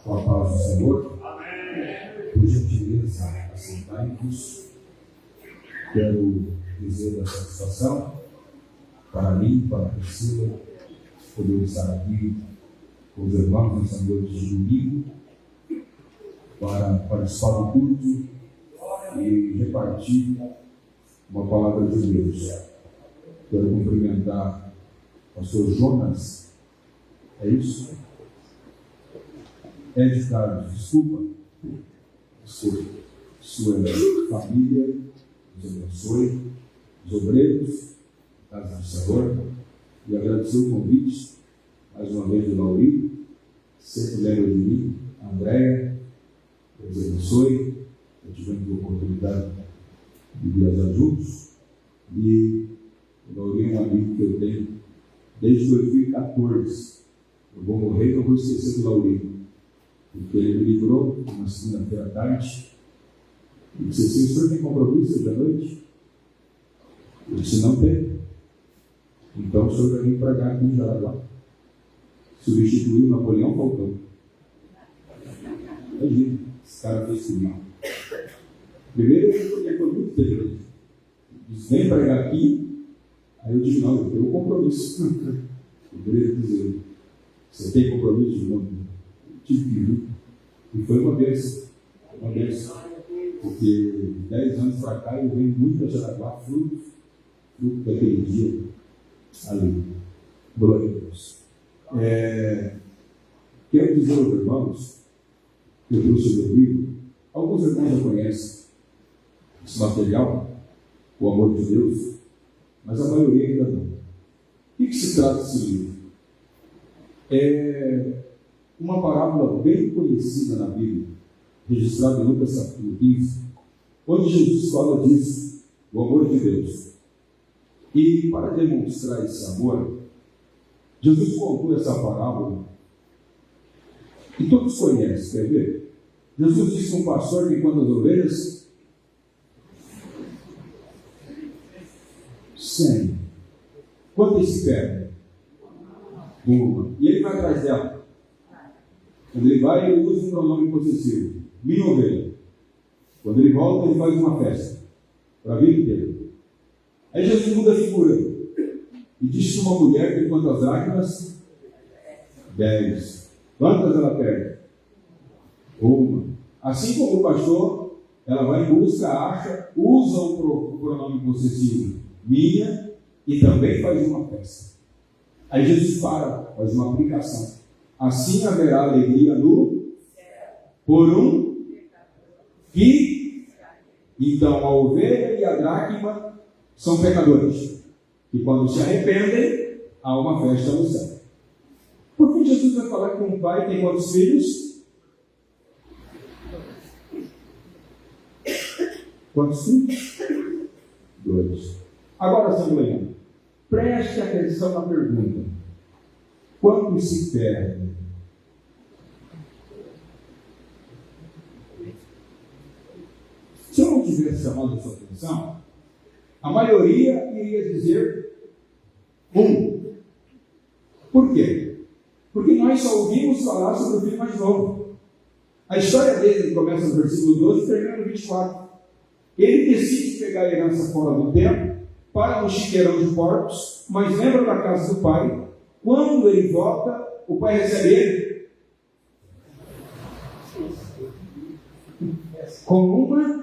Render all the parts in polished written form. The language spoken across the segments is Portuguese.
Com a paz do Senhor. Por gentileza, assentai-vos. Quero dizer da satisfação para mim, para a Priscila, poder estar aqui com os irmãos nessa noite de domingo para participar do culto e repartir uma palavra de Deus. Quero cumprimentar o pastor Jonas. É isso? Ed Carlos, desculpa. Sua família, nos abençoe, os obreiros, casa do Senhor, e agradecer o convite, mais uma vez, do Lauri, sempre lembra de mim, a Andréia, Deus abençoe, tivemos a oportunidade de viajar juntos, e o Lauri é um amigo que eu tenho desde 2014. Eu vou morrer e não vou esquecer do Lauri, porque ele me livrou na segunda-feira à tarde e disse assim: o senhor tem compromisso hoje à noite? Eu disse: não tem. Então o senhor vai vir para cá aqui em Jaraguá substituir o Napoleão Falcão. Imagina, esse cara fez comigo. Primeiro ele foi muito inteligente, disse: vem pregar aqui. Aí eu disse: não, eu tenho um compromisso. Eu queria dizer: você tem compromisso? Não. E foi uma bênção, porque de 10 anos para cá eu venho muito a Jaraguá, fruto daquele dia ali. Glória a Deus. Quero dizer aos irmãos que eu trouxe o meu livro. Alguns irmãos já conhecem esse material, o amor de Deus, mas a maioria ainda não. O que se trata desse livro? É uma parábola bem conhecida na Bíblia, registrada em Lucas capítulo 15, onde Jesus fala disso, o amor de Deus. E para demonstrar esse amor, Jesus contou essa parábola, e todos conhecem, quer ver? Jesus disse que um pastor tem quantas ovelhas? 100. Quantas se perdem? Uma. E ele vai atrás dela. Quando ele vai, ele usa um pronome possessivo: minha ovelha. Quando ele volta, ele faz uma festa para a vida inteira. Aí Jesus muda a figura e diz que uma mulher tem quantas dracmas? 10. Quantas ela perde? Uma. Assim como o pastor, ela vai em busca, acha, usa o pronome possessivo minha e também faz uma festa. Aí Jesus faz uma aplicação. Assim haverá alegria no por um que. Então a ovelha e a dracma são pecadores, e quando se arrependem, há uma festa no céu. Por que Jesus vai falar que um pai tem quantos filhos? Quantos filhos? 2. Agora, Assembleia, preste atenção na pergunta: quantos se perdem? Se eu não tivesse chamado a sua atenção, a maioria iria dizer 1. Por quê? Porque nós só ouvimos falar sobre o filho mais novo. A história dele começa no versículo 12 e termina no 24. Ele decide pegar a herança fora do templo, para no chiqueirão de porcos, mas lembra da casa do pai. Quando ele volta, o pai recebe ele com uma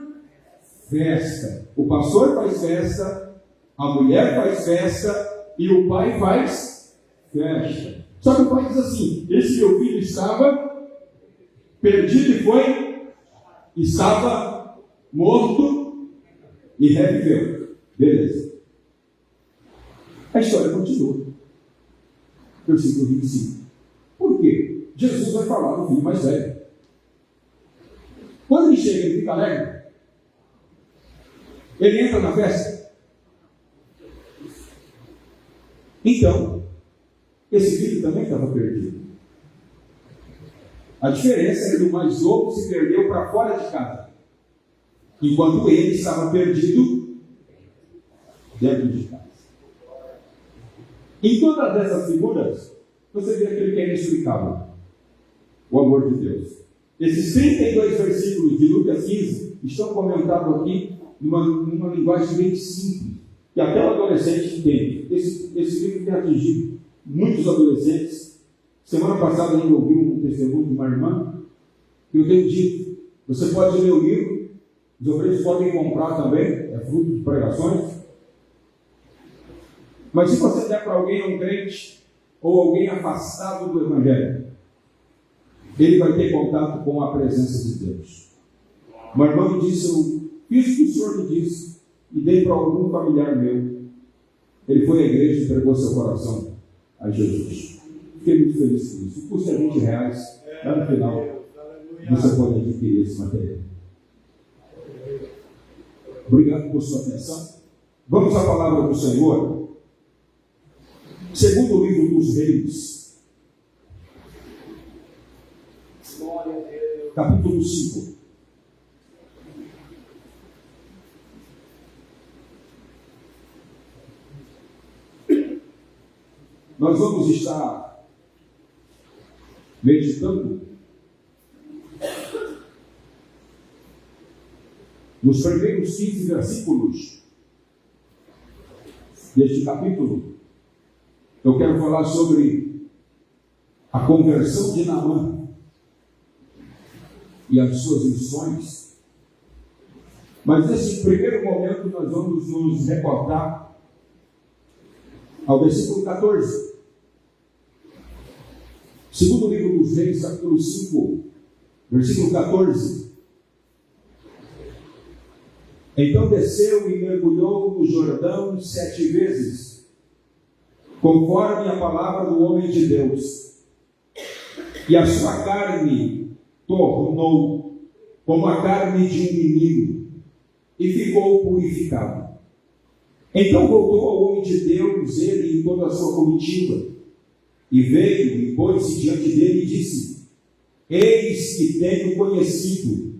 festa. O pastor faz festa, a mulher faz festa e o pai faz festa. Só que o pai diz assim: esse meu filho estava perdido e estava morto e reviveu. Beleza. A história continua. Versículo 25. Por quê? Jesus vai falar do filho mais velho. Quando ele chega, ele fica alegre. Ele entra na festa. Então, esse filho também estava perdido. A diferença é que o mais novo se perdeu para fora de casa, enquanto ele estava perdido dentro de casa. Em todas essas figuras, você vê aquele que é inexplicável. o amor de Deus. Esses 32 versículos de Lucas 15 estão comentados aqui numa linguagem bem simples, que até o adolescente entende. Esse livro tem atingido muitos adolescentes. Semana passada a gente ouviu um testemunho de uma irmã, que eu tenho dito, você pode ler o livro, os obreiros podem comprar também, é fruto de pregações. Mas se você der para alguém, um crente, ou alguém afastado do Evangelho, ele vai ter contato com a presença de Deus. Uma irmã me disse, eu fiz o que o Senhor me disse, e dei para algum familiar meu. Ele foi à igreja e entregou seu coração a Jesus. Fiquei muito feliz com isso. Custa R$20, lá no final você pode adquirir esse material. Obrigado por sua atenção. Vamos à palavra do Senhor. Segundo o livro dos Reis, capítulo 5. Nós vamos estar meditando nos primeiros 15 versículos deste capítulo. Eu quero falar sobre a conversão de Naamã e as suas missões. Mas nesse primeiro momento nós vamos nos reportar ao versículo 14. Segundo livro dos Reis, capítulo 5, versículo 14. Então desceu e mergulhou no Jordão 7 vezes, conforme a palavra do homem de Deus, e a sua carne tornou como a carne de um menino, e ficou purificado. Então voltou ao homem de Deus, ele e toda a sua comitiva, e veio e pôs-se diante dele e disse: Eis que tenho conhecido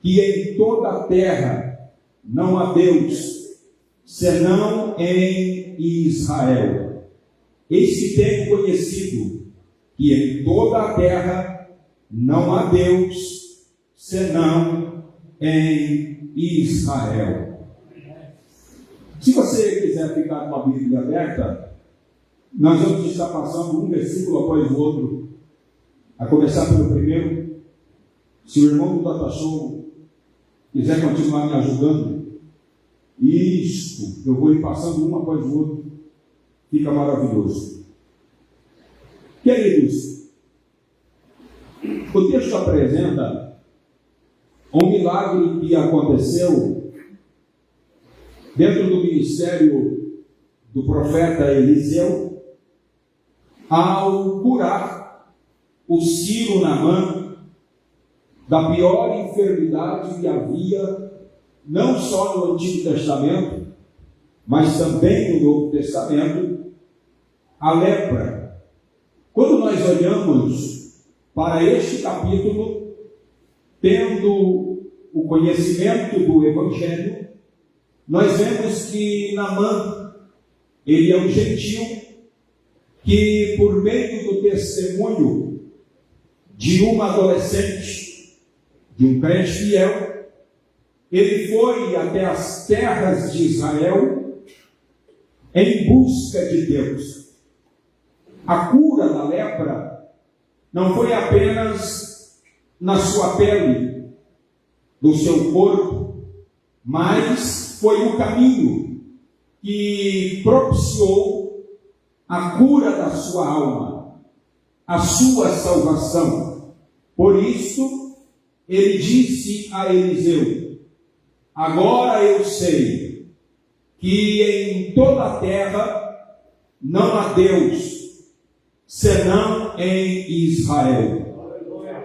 que em toda a terra não há Deus, senão em Israel. Eis que tenho conhecido que em toda a terra não há Deus, senão em Israel. Se você quiser ficar com a Bíblia aberta, nós vamos estar passando um versículo após o outro, a começar pelo primeiro. Se o irmão do Data Show quiser continuar me ajudando, isto, eu vou ir passando um após o outro, fica maravilhoso. Queridos, o texto apresenta um milagre que aconteceu dentro do ministério do profeta Eliseu, ao curar o Ciro Naamã da pior enfermidade que havia, não só no Antigo Testamento, mas também no Novo Testamento, a lepra. Quando nós olhamos para este capítulo, tendo o conhecimento do Evangelho, nós vemos que Naamã, ele é um gentil, que por meio do testemunho de uma adolescente, de um crente fiel, ele foi até as terras de Israel em busca de Deus. A cura da lepra não foi apenas na sua pele, no seu corpo, mas foi o caminho que propiciou a cura da sua alma, a sua salvação. Por isso, ele disse a Eliseu: agora eu sei que em toda a terra não há Deus, senão em Israel.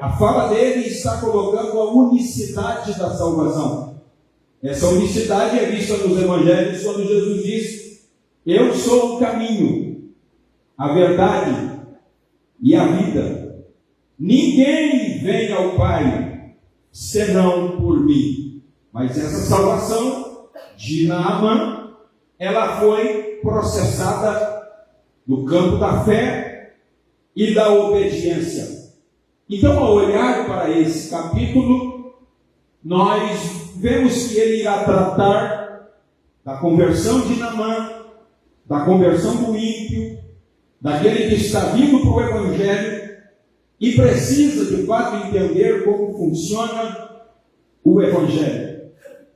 A fala dele está colocando a unicidade da salvação. Essa unicidade é vista nos evangelhos quando Jesus diz: eu sou o caminho, a verdade e a vida. Ninguém vem ao Pai senão por mim. Mas essa salvação de Naamã, ela foi processada no campo da fé e da obediência. Então, ao olhar para esse capítulo, nós vemos que ele irá tratar da conversão de Naamã, da conversão do ímpio, daquele que está vindo para o Evangelho e precisa, de fato, entender como funciona o Evangelho.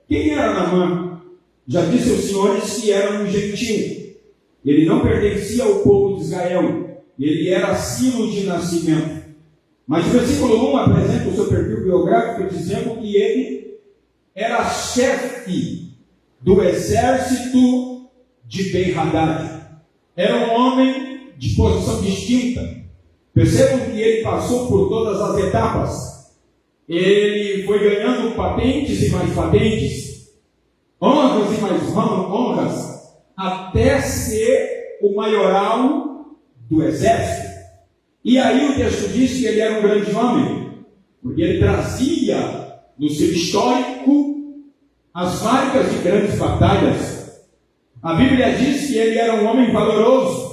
Quem era Naamã? Já disse aos senhores que era um gentio. Ele não pertencia ao povo de Israel. Ele era assírio de nascimento. Mas o versículo 1 apresenta o seu perfil biográfico dizendo que ele era chefe do exército de Ben-Hadad. Era um homem de posição distinta. Percebam que ele passou por todas as etapas. Ele foi ganhando patentes e mais patentes, honras e mais honras, até ser o maioral do exército. E aí o texto diz que ele era um grande homem, porque ele trazia no seu histórico as marcas de grandes batalhas. A Bíblia diz que ele era um homem valoroso.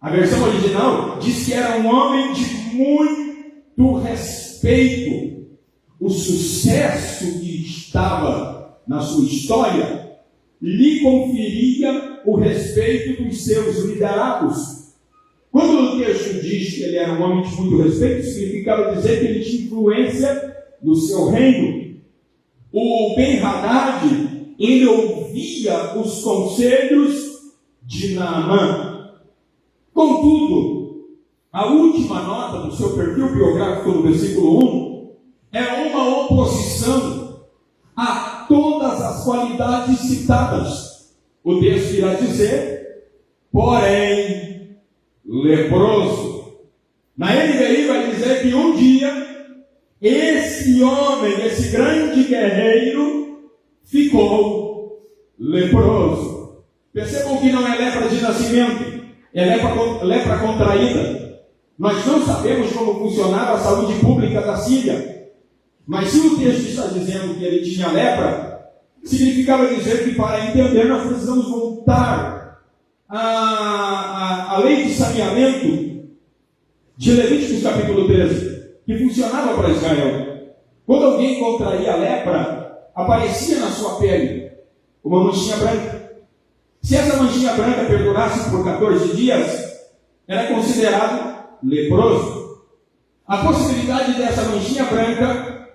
A versão original diz que era um homem de muito respeito. O sucesso que estava na sua história lhe conferia o respeito dos seus liderados. Quando o texto diz que ele era um homem de muito respeito, significava dizer que ele tinha influência no seu reino. O Ben-Hadad, ele ouvia os conselhos de Naamã. Contudo, a última nota do seu perfil biográfico no versículo 1 é uma oposição a todas as qualidades citadas. O texto irá dizer, porém, leproso. Na NVI vai dizer que um dia, esse homem, esse grande guerreiro, ficou leproso. Percebam que não é lepra de nascimento, é lepra contraída. Nós não sabemos como funcionava a saúde pública da Síria, mas se o texto está dizendo que ele tinha lepra, significava dizer que para entender nós precisamos voltar a lei de saneamento de Levíticos capítulo 13, que funcionava para Israel. Quando alguém contraía lepra, aparecia na sua pele uma manchinha branca. Se essa manchinha branca perdurasse por 14 dias, era considerado leproso. A possibilidade dessa manchinha branca,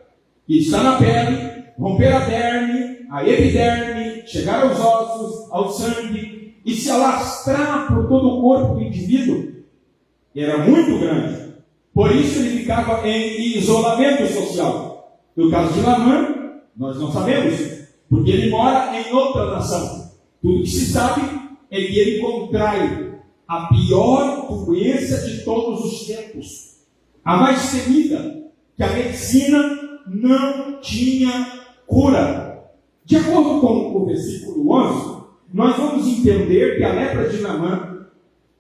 que está na pele, romper a derme, a epiderme, chegar aos ossos, ao sangue, e se alastrar por todo o corpo do indivíduo, era muito grande. Por isso ele ficava em isolamento social. No caso de Naamã, nós não sabemos, porque ele mora em outra nação. Tudo que se sabe é que ele contrai a pior doença de todos os tempos, a mais temida, que a medicina não tinha cura. De acordo com o versículo 11, nós vamos entender que a lepra de Naamã,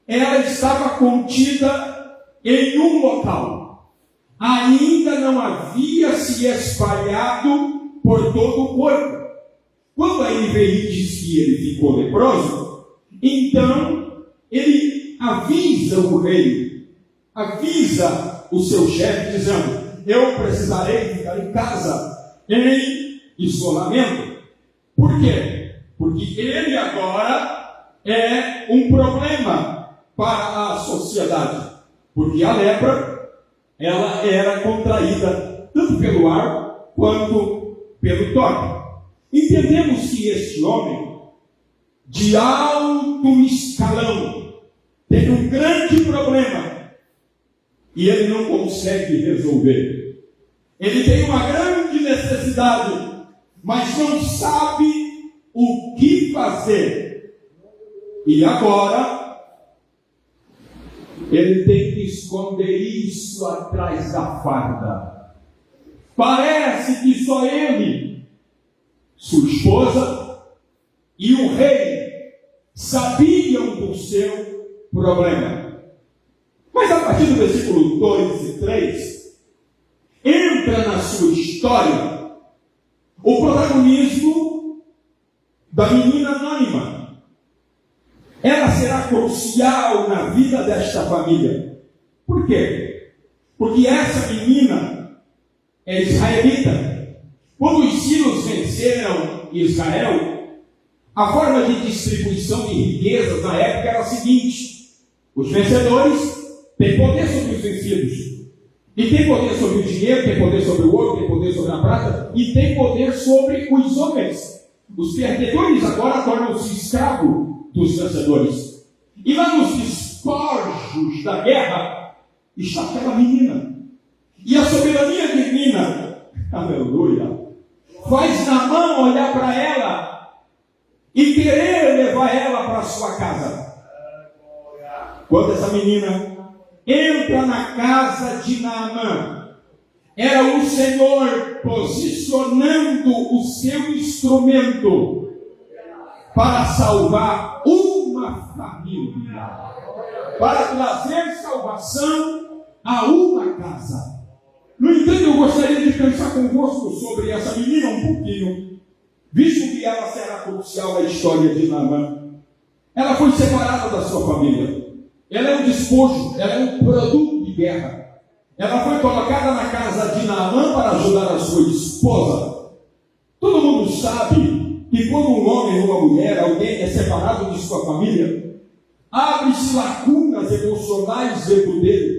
ela estava contida em um local. Ainda não havia se espalhado por todo o corpo. Quando a NVI diz que ele ficou leproso, então ele avisa o rei, avisa o seu chefe, dizendo, eu precisarei ficar em casa, em isolamento. Por quê? Porque ele agora é um problema para a sociedade. Porque a lepra, ela era contraída tanto pelo ar quanto pelo toque. Entendemos que este homem, de alto escalão, tem um grande problema e ele não consegue resolver. Ele tem uma grande necessidade, mas não sabe o que fazer. E agora, ele tem que esconder isso atrás da farda. Parece que só ele, sua esposa e o rei sabiam do seu problema. Mas a partir do versículo 2 e 3, entra na sua história o protagonismo da menina anônima. Ela será crucial na vida desta família. Por quê? Porque essa menina é israelita. Quando os sírios venceram Israel, a forma de distribuição de riquezas na época era a seguinte: os vencedores têm poder sobre os vencidos. E tem poder sobre o dinheiro, tem poder sobre o ouro, tem poder sobre a prata, e tem poder sobre os homens. Os perdedores agora tornam-se escravos dos vencedores. E lá nos despojos da guerra está aquela menina. E a soberania divina, aleluia, faz Naamã olhar para ela e querer levar ela para a sua casa. Quando essa menina entra na casa de Naamã, era o Senhor posicionando o seu instrumento para salvar uma família, para trazer salvação a uma casa. No entanto, eu gostaria de pensar convosco sobre essa menina um pouquinho, visto que ela será crucial na história de Naamã. Ela foi separada da sua família. Ela é um despojo, ela é um produto de guerra. Ela foi colocada na casa de Naamã para ajudar a sua esposa. Todo mundo sabe que quando um homem ou uma mulher, alguém é separado de sua família, abre-se lacunas emocionais dentro dele,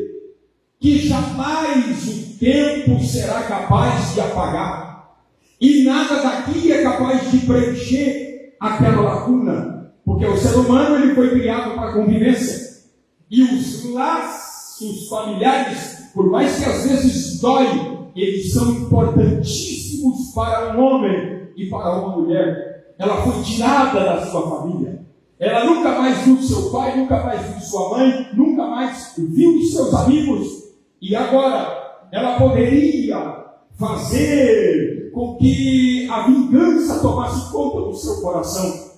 que jamais o tempo será capaz de apagar. E nada daqui é capaz de preencher aquela lacuna, porque o ser humano ele foi criado para a convivência. E os laços familiares, por mais que às vezes dói, eles são importantíssimos para um homem e para uma mulher. Ela foi tirada da sua família. Ela nunca mais viu seu pai, nunca mais viu sua mãe, nunca mais viu seus amigos. E agora, ela poderia fazer com que a vingança tomasse conta do seu coração.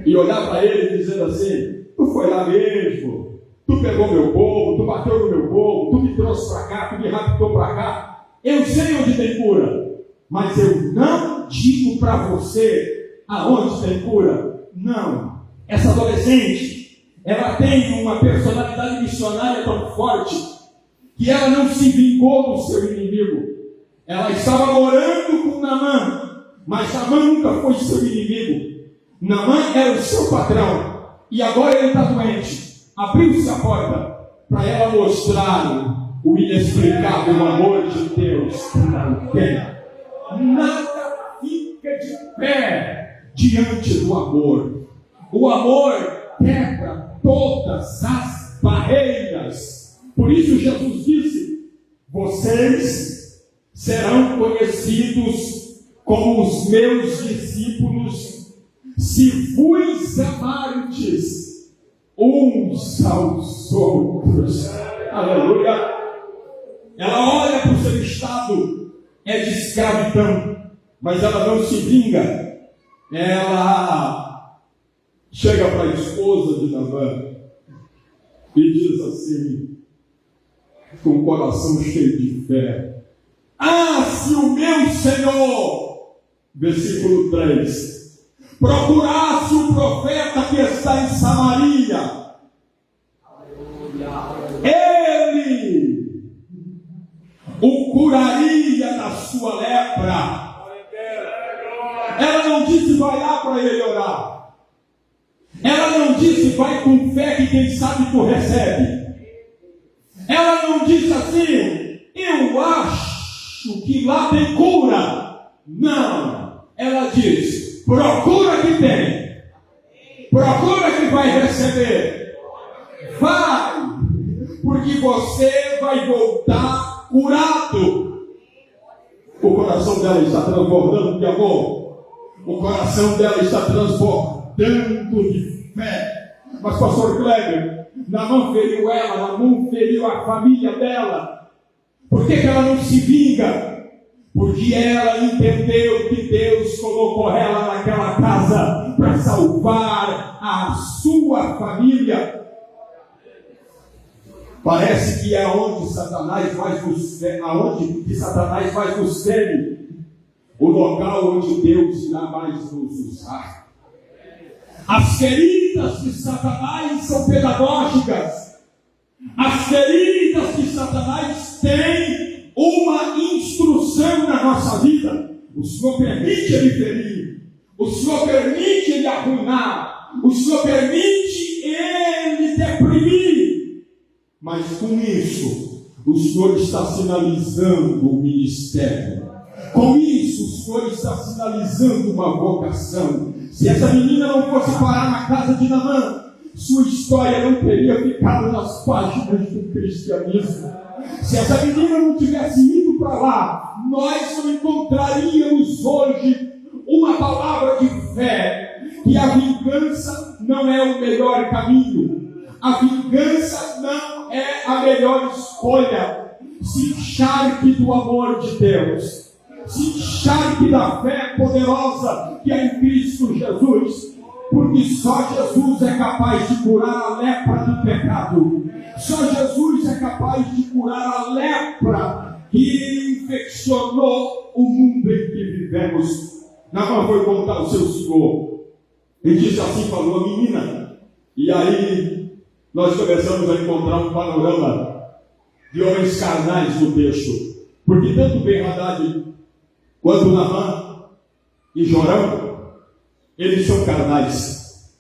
E olhar para ele dizendo assim: tu foi lá mesmo, tu pegou meu povo, tu bateu no meu povo, tu me trouxe para cá, tu me raptou para cá. Eu sei onde tem cura, mas eu não digo para você aonde tem cura. Não. Essa adolescente, ela tem uma personalidade missionária tão forte que ela não se vingou do seu inimigo. Ela estava morando com Naamã, mas Naamã nunca foi seu inimigo. Naamã era o seu patrão. E agora ele está doente. Abriu-se a porta para ela mostrar o inexplicável amor de Deus que não tem. Nada fica de pé diante do amor. O amor quebra todas as barreiras. Por isso Jesus disse: vocês serão conhecidos como os meus discípulos se vos amardes uns aos outros. Aleluia. Ela olha para o seu estado, é de escravidão, mas ela não se vinga. Ela chega para a esposa de Naamã e diz assim, com o coração cheio de fé: ah, se o meu Senhor, versículo 3, procurasse o profeta que está em Samaria, ele o curaria da sua lepra. Ela não disse vai lá para ele orar. Ela não disse vai com fé que quem sabe tu recebe. Ela não disse assim, eu acho que lá tem cura. Não. Ela diz, procura que tem. Procura que vai receber. Vai. Porque você vai voltar curado. O coração dela está transbordando de amor. O coração dela está transbordando de fé. Mas pastor Kleber, Naamã feriu ela, Naamã feriu a família dela. Por que ela não se vinga? Porque ela entendeu que Deus colocou ela naquela casa para salvar a sua família. Parece que é onde Satanás mais nos fere, o local onde Deus irá mais nos usar. As feridas de Satanás são pedagógicas. As feridas que Satanás tem uma instrução na nossa vida. O Senhor permite ele ferir. O Senhor permite ele arruinar. O Senhor permite ele deprimir. Mas com isso, o Senhor está sinalizando o ministério. Com isso, o Senhor está sinalizando uma vocação. Se essa menina não fosse parar na casa de Naamã, sua história não teria ficado nas páginas do cristianismo. Se essa menina não tivesse ido para lá, nós não encontraríamos hoje uma palavra de fé, que a vingança não é o melhor caminho. A vingança não é a melhor escolha. Se encharque do amor de Deus. Se encharque da fé poderosa que é em Cristo Jesus. Porque só Jesus é capaz de curar a lepra do pecado. Só Jesus é capaz de curar a lepra que infeccionou o mundo em que vivemos. Naamã foi contar ao seu senhor. Ele disse assim, falou a menina. E aí nós começamos a encontrar um panorama de homens carnais no texto. Porque tanto Ben-Hadad quanto Naamã e Jorão, eles são carnais.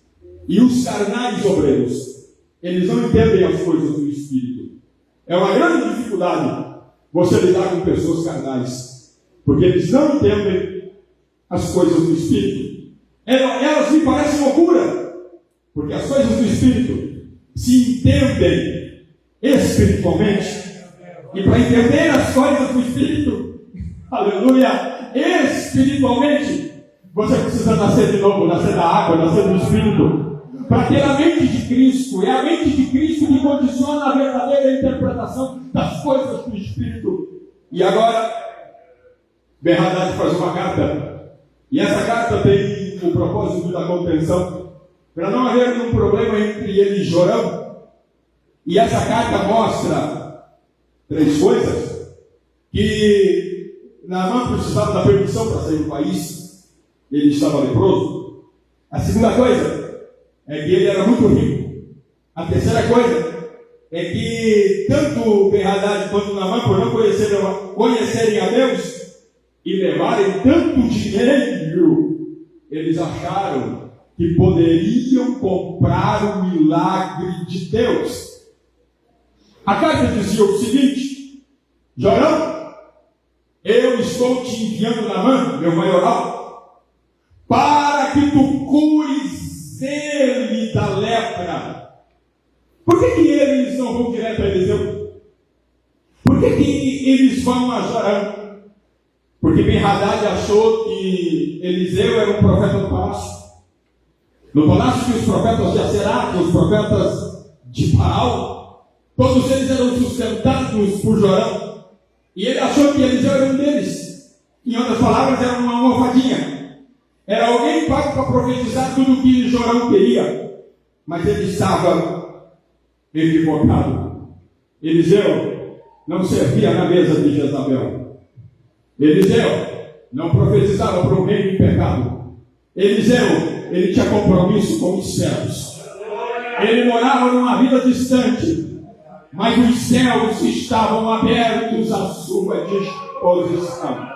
E os carnais obreiros, eles não entendem as coisas do Espírito. É uma grande dificuldade você lidar com pessoas carnais, porque eles não entendem as coisas do Espírito. Elas me parecem loucura, porque as coisas do Espírito se entendem espiritualmente. E para entender as coisas do Espírito, aleluia, espiritualmente, você precisa nascer de novo, nascer da água, nascer do Espírito, para ter a mente de Cristo. É a mente de Cristo que condiciona a verdadeira interpretação das coisas do Espírito. E agora, Ben-Hadad faz uma carta, e essa carta tem o propósito da contenção, para não haver nenhum problema entre ele e Jorão. E essa carta mostra 3 coisas: que Naamã precisava da permissão para sair do país. Ele estava leproso. A segunda coisa é que ele era muito rico. A terceira coisa é que tanto Ben-Hadad quanto Naamã, por não conhecerem a Deus e levarem tanto dinheiro, eles acharam que poderiam comprar o milagre de Deus. A carta dizia o seguinte: Jorão, eu estou te enviando Naamã, meu maioral, para que tu cures ele da lepra. Por que eles não vão direto a Eliseu? Por que eles vão a Jorão? Porque Ben-Hadad achou que Eliseu era um profeta do palácio. No palácio que os profetas de Aserá, os profetas de Baal, todos eles eram sustentados por Jorão. E ele achou que Eliseu era um deles. Em outras palavras, era uma almofadinha. Era alguém pago para profetizar tudo o que Jorão queria. Mas ele estava equivocado. Eliseu não servia na mesa de Jezabel. Eliseu não profetizava para o reino em pecado. Eliseu, ele tinha compromisso com os céus. Ele morava numa vila distante, mas os céus estavam abertos à sua disposição.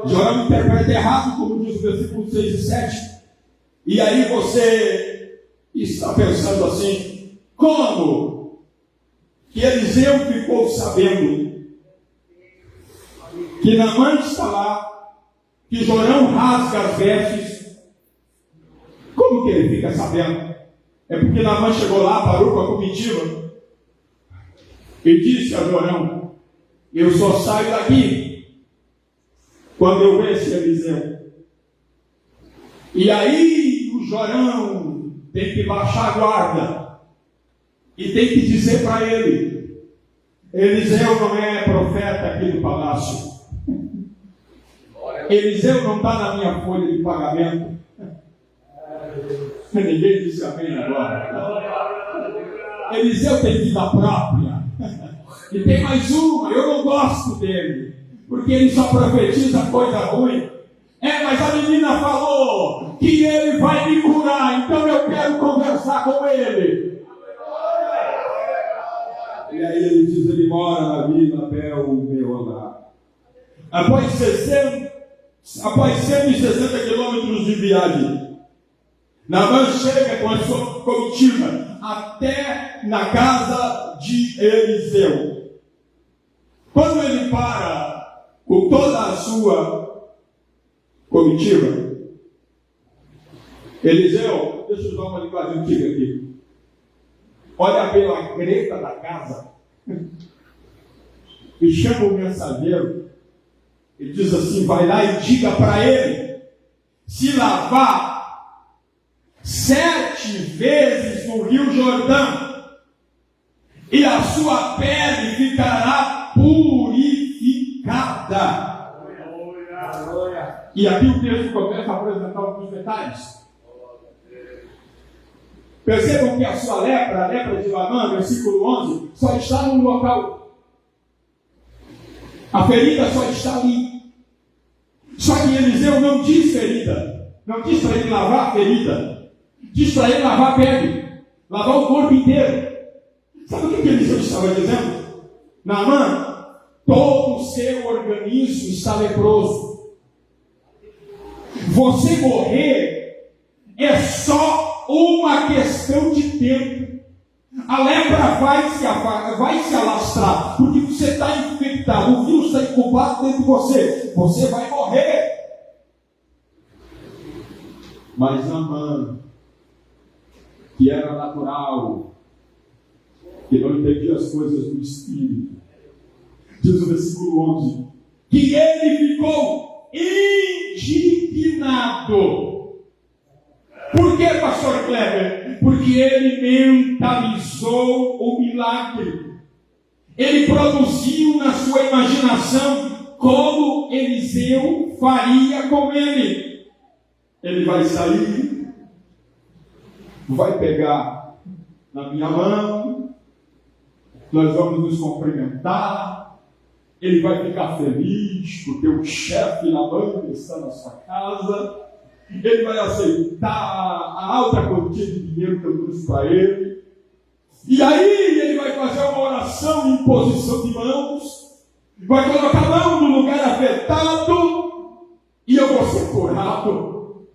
Jorão interpreta errado, como diz o versículo 6 e 7. E aí você está pensando assim: como que Eliseu ficou sabendo que Naamã está lá, que Jorão rasga as vestes? Como que ele fica sabendo? É porque Naamã chegou lá, parou com a comitiva e disse a Jorão: eu só saio daqui quando eu ver esse Eliseu. E aí o Jorão tem que baixar a guarda e tem que dizer para ele: Eliseu não é profeta aqui do palácio. Eliseu não está na minha folha de pagamento. Ninguém disse amém agora. Eliseu tem vida própria. E tem mais uma: eu não gosto dele, porque ele só profetiza coisa ruim. Mas a menina falou que ele vai me curar, então eu quero conversar com ele. E aí ele diz, ele mora na Vila Belmeolá. Após 160 quilômetros de viagem, Naamã chega com a sua comitiva até na casa de Eliseu. Quando ele para com toda a sua comitiva, Eliseu, deixa eu usar uma linguagem antiga aqui, olha pela greta da casa e chama o mensageiro e diz assim, vai lá e diga para ele se lavar 7 vezes no Rio Jordão e a sua pele ficará purificada. E aqui o texto começa a apresentar alguns detalhes. Percebam que a sua lepra, a lepra de Naamã, versículo 11, só está num local. A ferida só está ali. Só que Eliseu não diz ferida. Não diz para ele lavar a ferida. Diz para ele lavar a pele. Lavar o corpo inteiro. Sabe o que Eliseu estava dizendo? Naamã, todo o seu organismo está leproso. Você morrer é só uma questão de tempo. A lepra vai se alastrar, porque você está infectado, o vírus está incubado dentro de você. Você vai morrer. Mas Naamã, que era natural, que não entendia as coisas do Espírito, diz o versículo 11, que ele ficou indignado. Por que, pastor Kleber? Porque ele mentalizou o milagre. Ele produziu na sua imaginação como Eliseu faria com ele. Ele vai sair, vai pegar na minha mão, nós vamos nos cumprimentar, ele vai ficar feliz porque o chefe na banca está na sua casa. Ele vai aceitar a alta quantia de dinheiro que eu trouxe para ele. E aí ele vai fazer uma oração em posição de mãos. Vai colocar a mão no lugar afetado. E eu vou ser curado.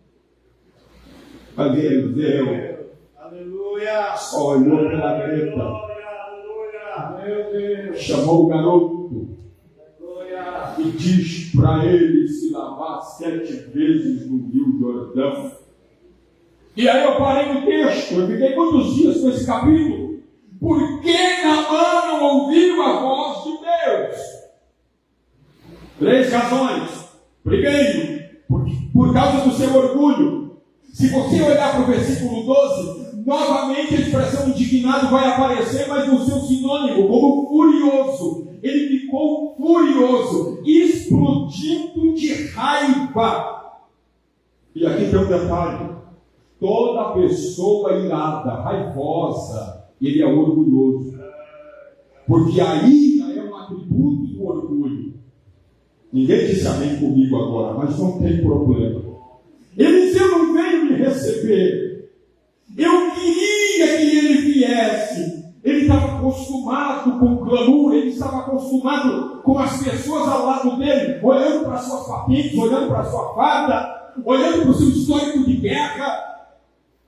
Mas Eliseu, aleluia, olhou pela greta. Chamou o garoto. E diz para ele se lavar 7 vezes no Rio Jordão. E aí eu parei no texto, eu fiquei muitos dias com esse capítulo. Por que Naamã não ouviu a voz de Deus? 3 razões. Primeiro, por causa do seu orgulho. Se você olhar para o versículo 12, novamente a expressão indignado vai aparecer, mas no seu sinônimo, como furioso. Ele ficou furioso, explodindo de raiva. E aqui tem um detalhe. Toda pessoa irada, raivosa, ele é orgulhoso. Porque a ira é um atributo do orgulho. Ninguém disse amém comigo agora, mas não tem problema. Eliseu não veio me receber. Eu queria que ele viesse. Ele estava acostumado com o clamor, ele estava acostumado com as pessoas ao lado dele, olhando para suas patentes, olhando para sua farda, olhando para o seu histórico de guerra.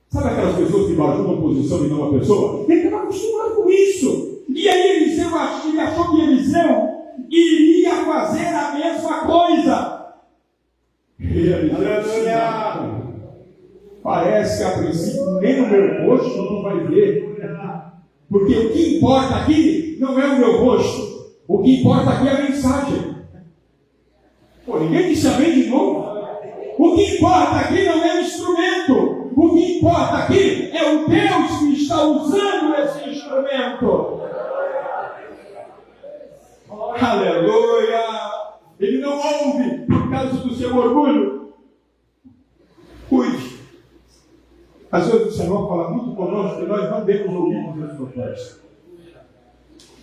Sabe aquelas pessoas que bajultam uma posição e não uma pessoa? Ele estava acostumado com isso. E aí ele achou que Eliseu iria fazer a mesma coisa. Aleluia! Parece que a princípio nem no meu rosto não vai ver. Porque o que importa aqui não é o meu rosto. O que importa aqui é a mensagem. Pô, ninguém disse amém de novo. O que importa aqui não é o instrumento. O que importa aqui é o Deus que está usando esse instrumento. Aleluia! Ele não ouve por causa do seu orgulho. Cuide. Às vezes o Senhor fala muito conosco que nós não devemos ouvir os seus propósitos.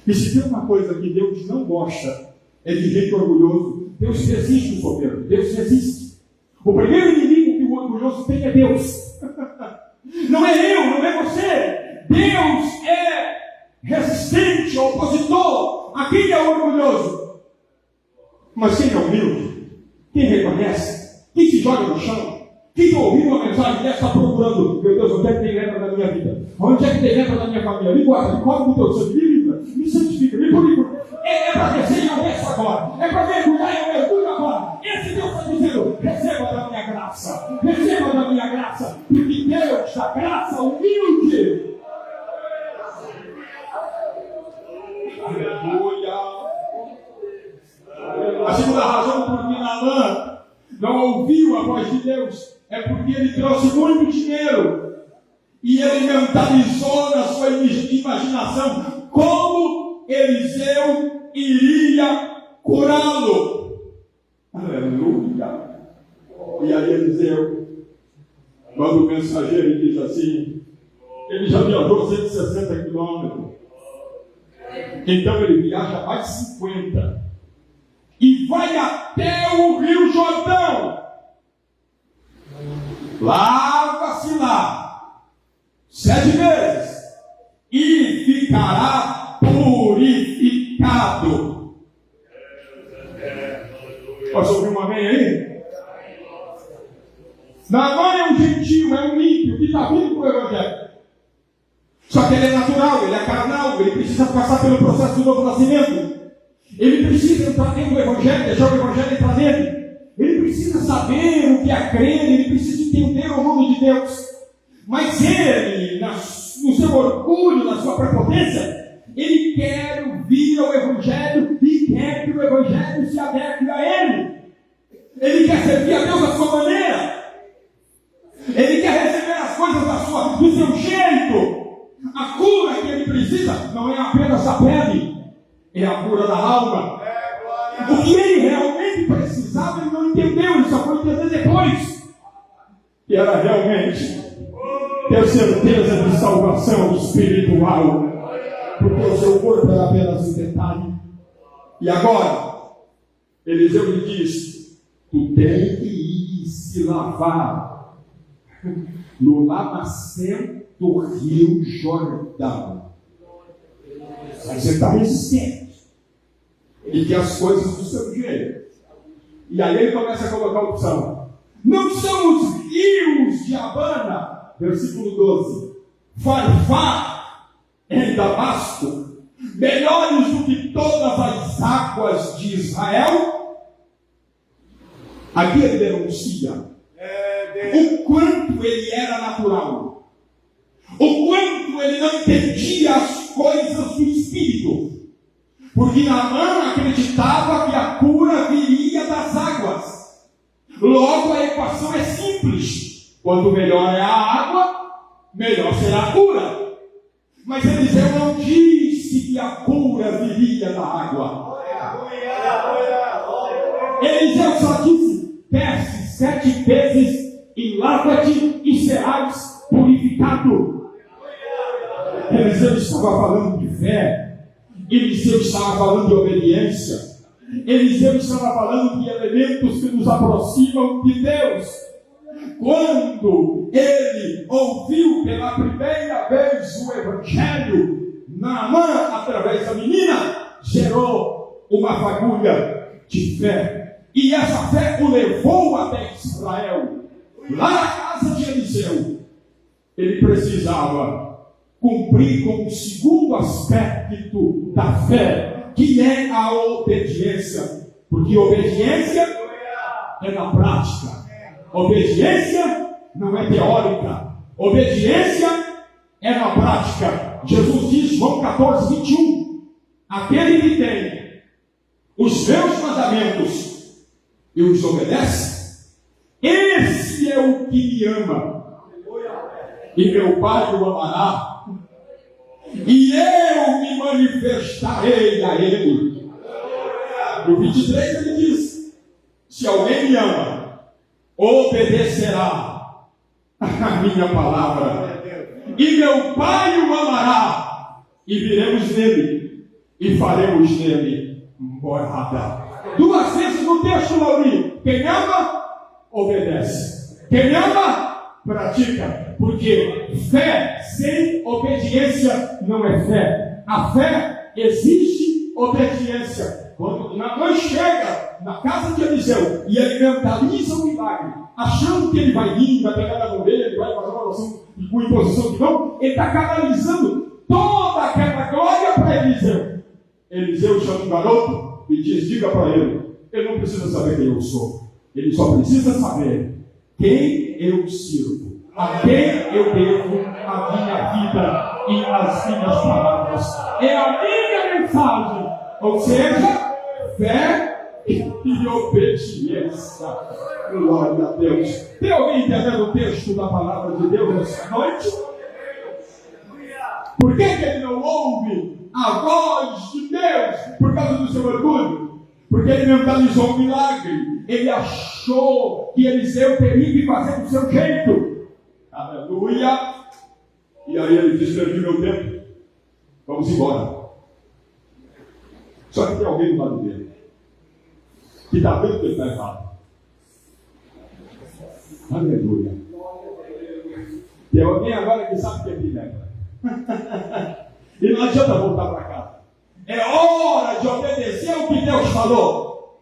E se tem uma coisa que Deus não gosta, é de gente orgulhoso. Deus resiste o soberbo. Deus resiste. O primeiro inimigo que o orgulhoso tem é Deus. Não é eu, não é você. Deus é resistente, opositor a quem é orgulhoso. Mas quem é humilde, quem reconhece, quem se joga no chão, quem está ouvindo uma mensagem dessa, está procurando, meu Deus, onde é que tem lepra na minha vida? Onde é que tem lepra na minha família? Me guarda, me cobre com o teu sangue, me livra, me santifica, me purifica. É para descer e eu desço agora. É para mergulhar e eu mergulho agora. Esse Deus está dizendo, receba da minha graça. Receba da minha graça. Porque Deus dá graça humilde. Aleluia. A segunda razão por que Naamã não ouviu a voz de Deus é porque ele trouxe muito dinheiro e ele mentalizou na sua imaginação como Eliseu iria curá-lo. Aleluia. E aí Eliseu manda o mensageiro e diz assim, ele já viajou 160 quilômetros, então ele viaja mais 50 e vai até o Rio Jordão. Lava-se lá 7 vezes e ficará purificado. Posso ouvir um amém aí? Naamã é um gentil, é um ímpio que está vindo para o Evangelho. Só que ele é natural, ele é carnal, ele precisa passar pelo processo do novo nascimento. Ele precisa entrar dentro do Evangelho, deixar o Evangelho entrar nele. Ele precisa saber o que é crer, ele precisa entender o nome de Deus. Mas ele, no seu orgulho, na sua prepotência, ele quer ouvir o Evangelho e quer que o Evangelho se adeque a ele. Ele quer servir a Deus da sua maneira. Ele quer receber as coisas do seu jeito. A cura que ele precisa não é apenas a pele, é a cura da alma. O que ele realmente precisava, ele não entendeu, ele só foi entender depois. Que era realmente ter certeza de salvação espiritual, porque o seu corpo era apenas um detalhe. E agora, Eliseu lhe diz: tu tem que ir se lavar no lamacento do Rio Jordão. Mas você está resistente e que as coisas do seu jeito. E aí ele começa a colocar a opção. Não são os rios de Abana, versículo 12, Farfá em Damasco, melhores do que todas as águas de Israel? Aqui ele denuncia o quanto ele era natural, o quanto ele não entendia as coisas do Espírito. Porque Naamã acreditava que a cura viria das águas. Logo a equação é simples. Quanto melhor é a água, melhor será a cura. Mas Eliseu não disse que a cura viria da água. Eliseu só disse: desce 7 vezes e lava-te e serás purificado. Eliseu estava falando de fé. Eliseu estava falando de obediência. Eliseu estava falando de elementos que nos aproximam de Deus. Quando ele ouviu pela primeira vez o Evangelho, Naamã, através da menina, gerou uma fagulha de fé. E essa fé o levou até Israel. Lá na casa de Eliseu, ele precisava cumprir com o segundo aspecto da fé, que é a obediência. Porque obediência é na prática. Obediência não é teórica. Obediência é na prática. Jesus diz, João 14, 21, aquele que tem os meus mandamentos e os obedece, esse é o que me ama. E meu Pai o amará, e eu me manifestarei a ele. No 23 ele diz: se alguém me ama, obedecerá a minha palavra, e meu Pai o amará, e viremos nele, e faremos nele morada. 2 vezes no texto, Lauri: quem ama, obedece. Quem ama, pratica. Porque fé sem obediência não é fé. A fé existe obediência. Quando Naamã chega na casa de Eliseu e ele mentaliza o milagre, achando que ele vai vir, vai pegar na orelha, ele vai fazer uma oração com imposição de mão, ele está canalizando toda aquela glória para Eliseu. Eliseu chama um garoto e diz: diga para ele não precisa saber quem eu sou, ele só precisa saber quem eu sirvo, a quem eu devo a minha vida e as minhas palavras. É a minha mensagem, ou seja, fé e obediência. Glória a Deus. Tem alguém entendendo o texto da palavra de Deus nessa noite? Por que ele não ouve a voz de Deus? Por causa do seu orgulho? Porque ele mentalizou um milagre. Ele achou que Eliseu teria que fazer do seu jeito. Aleluia. E aí ele disse: perdi meu tempo, vamos embora. Só que tem alguém do lado dele que está vendo que ele está errado. Aleluia. Tem alguém agora que sabe que é pilha. E não adianta voltar para casa. É hora de obedecer o que Deus falou.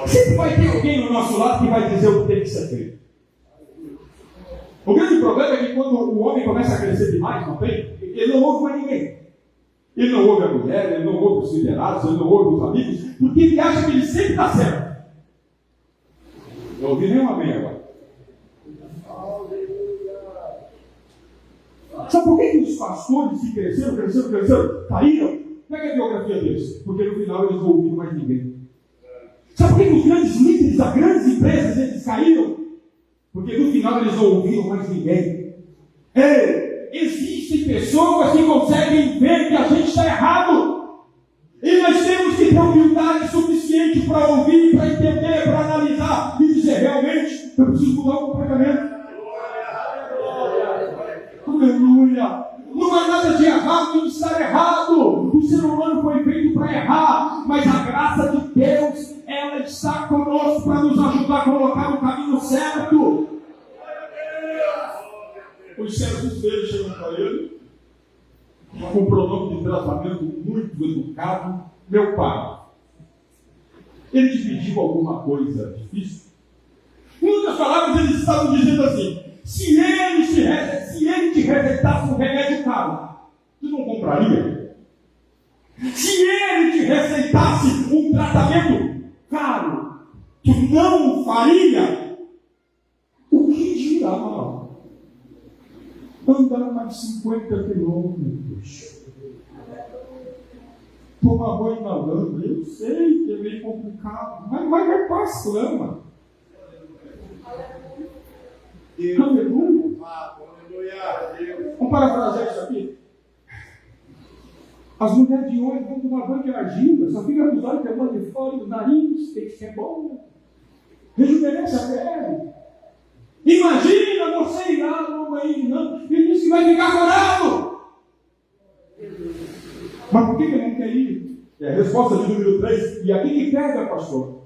Sempre vai ter alguém no nosso lado que vai dizer o que tem que ser feito. O grande problema é que quando o homem começa a crescer demais, não tem? Ele não ouve mais ninguém. Ele não ouve a mulher, ele não ouve os liderados, ele não ouve os amigos, porque ele acha que ele sempre está certo. Não ouvi nenhum amém agora. Sabe por que os pastores que cresceram, caíram? Pega a biografia deles, porque no final eles não ouviram mais ninguém. Sabe por que os grandes líderes das grandes empresas eles caíram? Porque no final eles não ouviram mais ninguém. Existem pessoas que conseguem ver que a gente está errado. E nós temos que ter humildade suficiente para ouvir, para entender, para analisar e dizer: realmente, eu preciso mudar o comportamento. Aleluia! Não há nada de errado em estar errado. O ser humano foi feito para errar, mas a graça de Deus, ela está conosco para nos ajudar a colocar o caminho certo. Os servos dele chegam para ele com um pronome de tratamento muito educado: meu pai, ele te pediu alguma coisa difícil? Em outras palavras, eles estavam dizendo assim: se ele te receitasse um remédio caro, tu não compraria? Se ele te receitasse um tratamento caro, tu não faria? O que dirá andar mais 50 quilômetros, tomar banho na lama? Eu sei que é meio complicado, mas vai para a lama. Aleluia. Vamos parafrasear isso aqui. As mulheres de hoje vão tomar banho de argila, só fica com os olhos pegando de fora, o nariz, tem que ser bom. Rejuvenesce a pele. Imagina você ir lá no banheiro, não, ele disse que vai ficar corado. Mas por que ele não quer ir? É a resposta de número 3. E aqui que pega, pastor?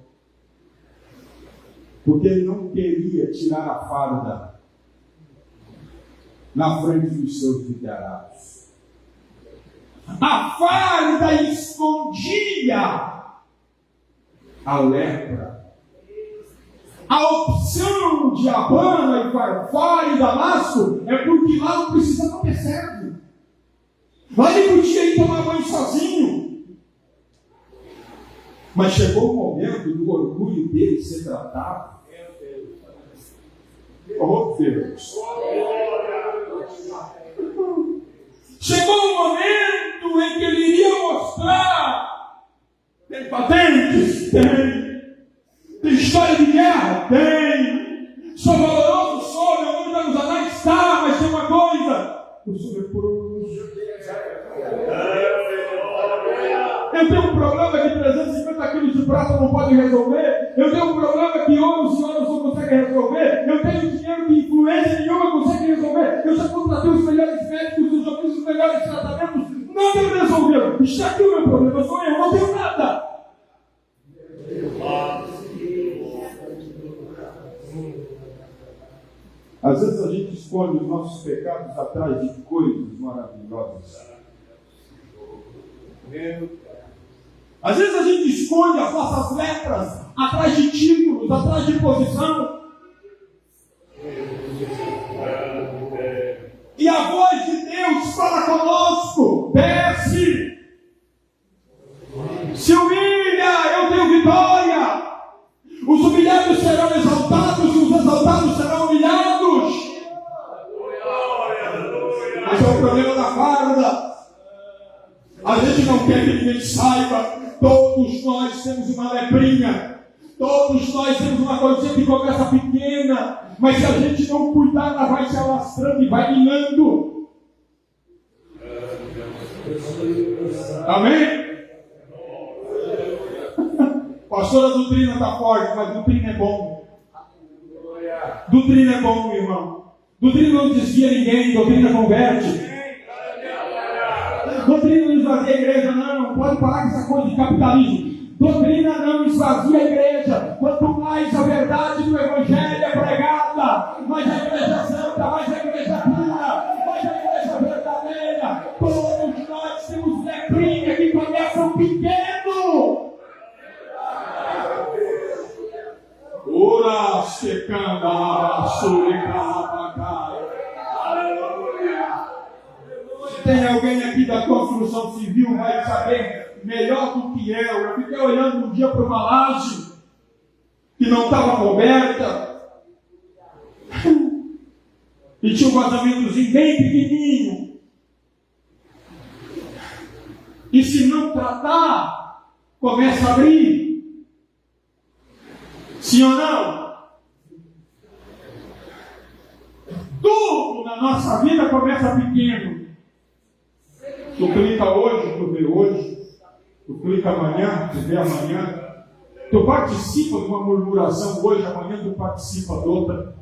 Porque ele não queria tirar a farda na frente dos seus liderados. A farda escondia a lepra. A opção de Abana e Farfar e Damasco é porque lá não precisava ter servo. Lá ele podia ir tomar banho sozinho. Mas chegou o momento do orgulho dele ser tratado. Oh Deus! Chegou o momento em que ele iria mostrar: tem patentes? Tem história de guerra? Tem. Sou valoroso? Sou. Meu nome está nos anais? Está. Mas tem uma coisa: eu sou leproso. Eu tenho um problema que 350 quilos de prata não pode resolver. Eu tenho um problema que anos e anos não consegue resolver. Eu tenho dinheiro que influência nenhuma consegue resolver. Eu já contratei os melhores médicos, eu já fiz os melhores tratamentos. Nada me resolveu. Está aqui o meu problema. Sou eu, não tenho nada. Às vezes a gente esconde os nossos pecados atrás de coisas maravilhosas. Às vezes a gente esconde as nossas letras atrás de títulos, atrás de posição. E a voz de Deus fala conosco: desce, se humilha, eu tenho vitória. Os humilhados serão exaltados e os exaltados serão humilhados. Mas é o problema da farda. A gente não quer que ninguém saiba. Todos nós temos uma leprinha. Todos nós temos uma coisinha que começa pequena. Mas se a gente não cuidar, ela vai se alastrando e vai minando. Amém? Pastor, a doutrina está forte, mas doutrina é bom. Doutrina é bom, meu irmão. Doutrina não desvia ninguém, doutrina converte. Doutrina não esvazia a igreja, não. Pode parar com essa coisa de capitalismo. Doutrina não esvazia a igreja. Quanto mais a verdade do Evangelho é pregada, mais a igreja é santa, mais a igreja é pura, mais a igreja é verdadeira. Todos nós temos letrinha que começam pequeno. Ora, secanda, se tem alguém aqui da construção civil, vai saber melhor do que eu fiquei olhando um dia para uma laje que não estava coberta e tinha um vazamentozinho bem pequenininho. E se não tratar, começa a abrir. Sim ou não? Tudo na nossa vida começa pequeno. Tu clica hoje, tu vê hoje. Tu clica amanhã, tu vê amanhã. Tu participa de uma murmuração hoje, amanhã tu participa de outra.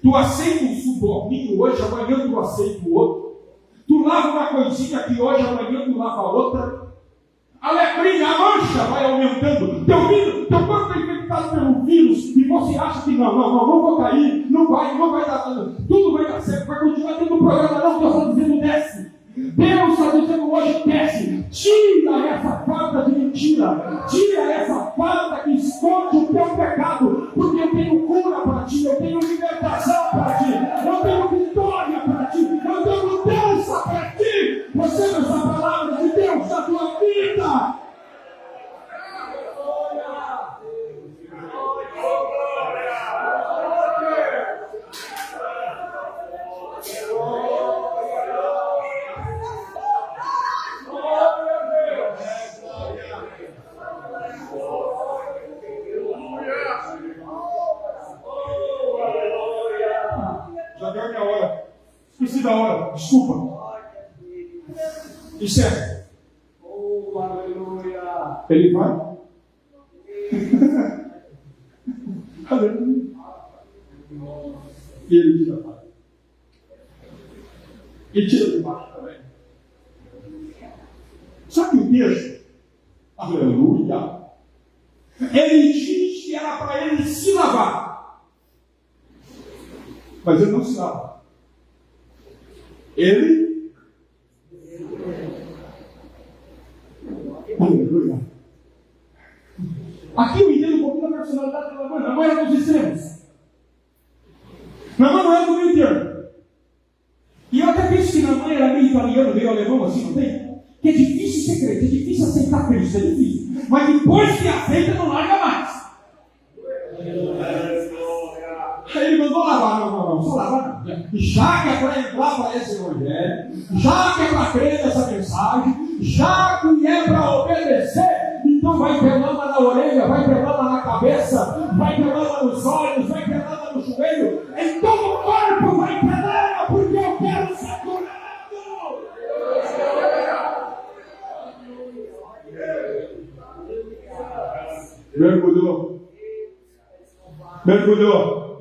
Tu aceita um suborninho hoje, amanhã tu aceita o outro. Tu lava uma coisinha aqui hoje, amanhã tu lava outra. A letrinha, a mancha vai aumentando. Teu corpo está infectado pelo vírus e você acha que não vou cair, não vai dar nada. Tudo vai dar certo, vai continuar tendo um programa, não, Deus está dizendo desce. Deus está dizendo hoje desce. Tira essa farda de mentira. Tira essa farda que esconde o teu pecado. Porque eu tenho cura para ti. Eu tenho libertação para ti. Eu tenho vitória para ti. Eu tenho mudança para ti. Receba essa palavra de Deus na tua vida. Já deu a minha hora. Esqueci da hora. Desculpa. Encerra. Oh, aleluia. Ele vai? Aleluia. E ele tira a paz. E tira de baixo também. Só que o texto, aleluia, ele diz que era para ele se lavar. Mas ele não se lava. Ele. Aleluia. Aqui eu entendo um pouquinho da personalidade da Namã. Namã era dos extremos. Namã não era do meio termo. E eu até penso que Namã era meio italiano, meio alemão, assim, não tem? Que é difícil ser crente, é difícil aceitar Cristo, é difícil. Mas depois que aceita, não larga mais. Aí ele mandou lavar, não, só lavar não. Já que é para entrar para esse evangelho, já que é para crer nessa mensagem, já que é para obedecer, então vai ter lama na orelha, vai ter lama na cabeça, vai ter lama nos olhos, vai ter lama no joelho, em todo o corpo vai ter lama, porque eu quero ser curado. Mergulhou.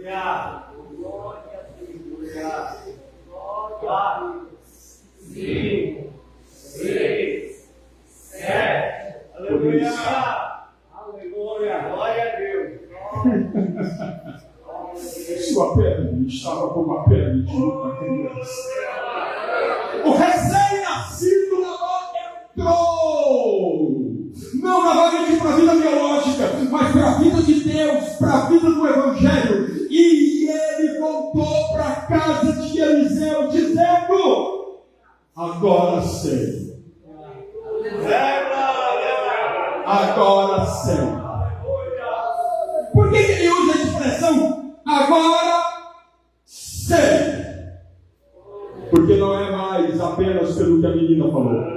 Aleluia. Glória. 4, 5, 6, 7. Aleluia. Aleluia. Glória a Deus. Sua pele estava como a pele de uma criança. O recém-nascido vida biológica, mas para a vida de Deus, para a vida do Evangelho. E ele voltou para a casa de Eliseu, dizendo: agora sei. Agora sei. Por que ele usa a expressão agora sei? Porque não é mais apenas pelo que a menina falou.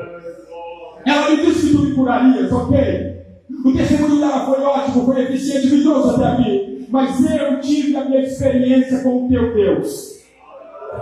Ela me disse que tu me curarias, ok? O testemunho dela foi ótimo, foi eficiente, me trouxe até aqui. Mas eu tive a minha experiência com o teu Deus.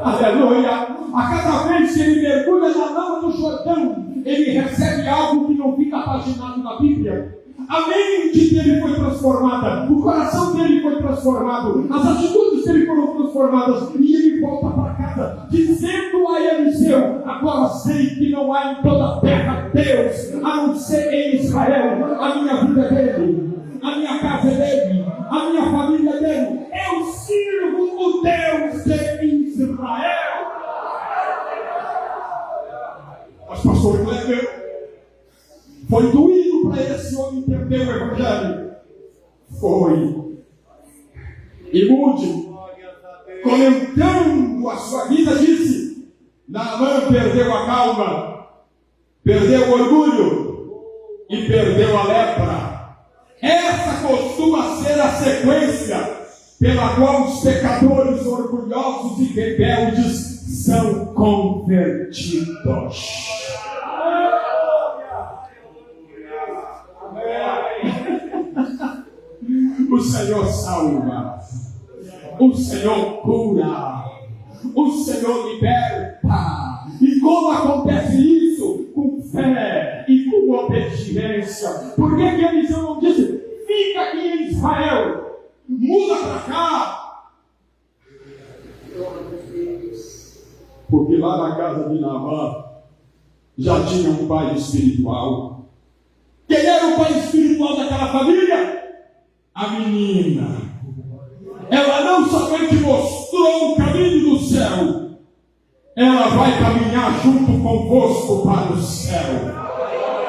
Aleluia! A cada vez que ele mergulha na lama do Jordão, ele recebe algo que não fica paginado na Bíblia. A mente dele foi transformada, o coração dele foi transformado, as atitudes dele foram transformadas, e ele volta para casa, dizendo a Eliseu: agora sei que não há em toda a terra Deus, a não ser em Israel. A minha vida é dele, a minha casa é dele, a minha família é dele. Eu sirvo o Deus de Israel. Mas pastor Kleber, foi doído para esse homem entender o Evangelho? Foi. E Mude, comentando a sua vida, disse: Naamã perdeu a calma, perdeu o orgulho e perdeu a lepra. Essa costuma ser a sequência pela qual os pecadores orgulhosos e rebeldes são convertidos. O Senhor salva, o Senhor cura, o Senhor liberta. E como acontece isso? Com fé e com obediência. Por que Eliseu não disse: fica aqui em Israel, muda para cá? Porque lá na casa de Naamã já tinha um pai espiritual. Quem era o pai espiritual daquela família? A menina. Ela não somente mostrou o caminho do céu, ela vai caminhar junto convosco para o céu.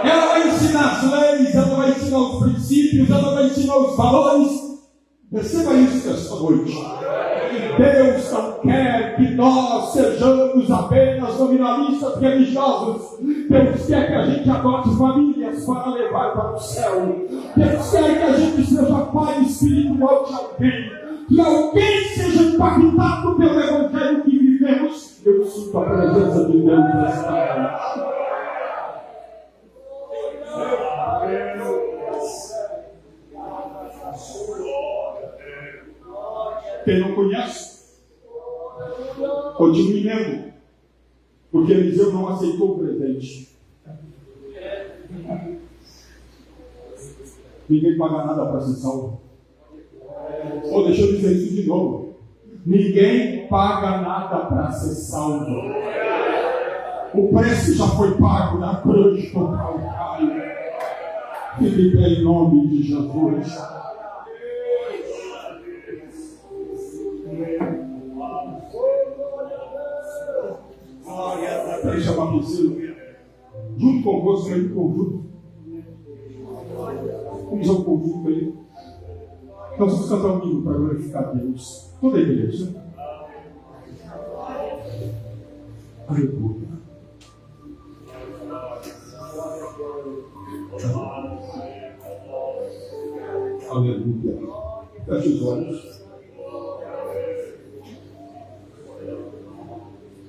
Ela vai ensinar as leis, ela vai ensinar os princípios, ela vai ensinar os valores. Receba isso esta noite. Deus não quer que nós sejamos apenas nominalistas religiosos. Deus quer que a gente adote famílias para levar para o céu. Deus quer que a gente seja pai espiritual de alguém. Que alguém seja impactado pelo Evangelho que vivemos. Eu sinto a presença de Deus nesta noite. Quem não conhece, continue lendo, porque Eliseu não aceitou o presente. Ninguém paga nada para ser salvo. Ou deixa eu dizer isso de novo: ninguém paga nada para ser salvo. O preço já foi pago na cruz do Calvário. Fique em nome de Jesus. Para chamar Priscila, junto convosco aí, conjunto. Vamos ao conjunto aí. Nós vamos cantar um hino para glorificar Deus. Toda a igreja. Aleluia. Aleluia. Feche os olhos.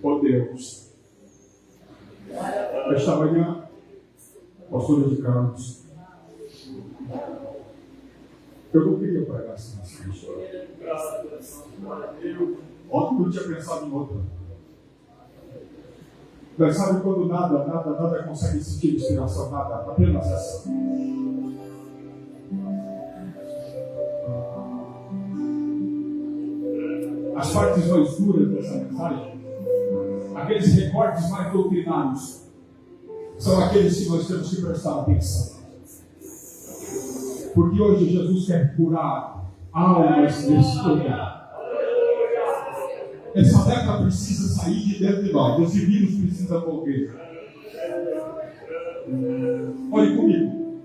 Ó Deus, esta manhã, pastor de Carlos, eu não queria pregar essa mensagem. Ontem eu tinha pensado em outra. Mas sabe quando nada consegue sentir inspiração, nada, apenas essa. As partes mais duras dessa mensagem, aqueles recortes mais doutrinários, são aqueles que nós temos que prestar atenção. Porque hoje Jesus quer curar almas nesse lugar. Essa lepra precisa sair de dentro de nós. Esse vírus precisa morrer. Olhe comigo.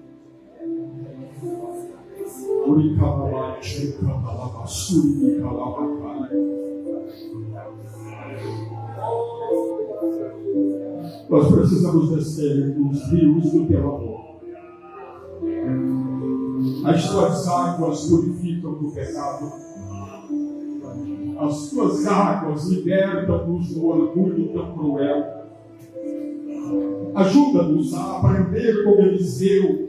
Nós precisamos descer nos rios do teu amor. As tuas águas purificam do pecado. As tuas águas libertam-nos do orgulho tão cruel. Ajuda-nos a aprender como Eliseu,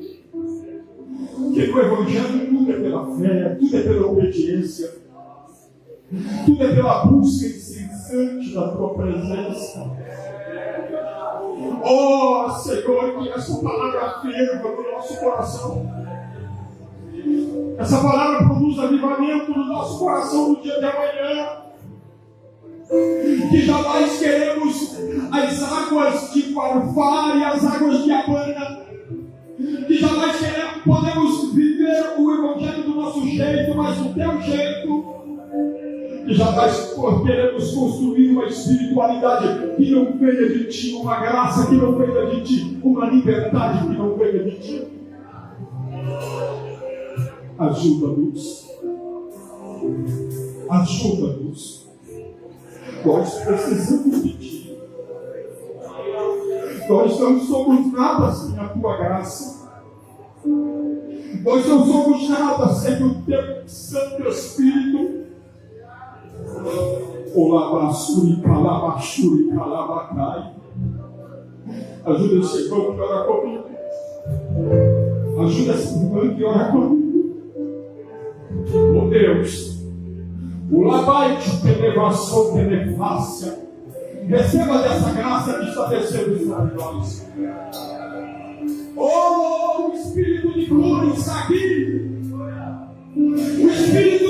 que no Evangelho tudo é pela fé, tudo é pela obediência, tudo é pela busca incessante da tua presença. Oh, Senhor, que essa palavra ferva no nosso coração. Essa palavra produz avivamento no nosso coração no dia de amanhã. Que jamais queremos as águas de Farfar e as águas de Abana. Que jamais podemos viver o Evangelho do nosso jeito, mas do teu jeito. Que jamais queremos construir uma espiritualidade que não venha de ti, uma graça que não venha de ti, uma liberdade que não venha de ti. Ajuda-nos. Ajuda-nos. Nós precisamos de ti. Nós não somos nada sem a tua graça. Nós não somos nada sem o teu Santo Espírito. Olabasuri, calabashuri, calabacai. Ajuda esse irmão que ora comigo. Ajuda esse irmão que ora comigo. Oh Deus, o labaite elevação, elefácia, receba dessa graça que está descendo sobre nós. Oh, o Espírito de cura está aqui. O Espírito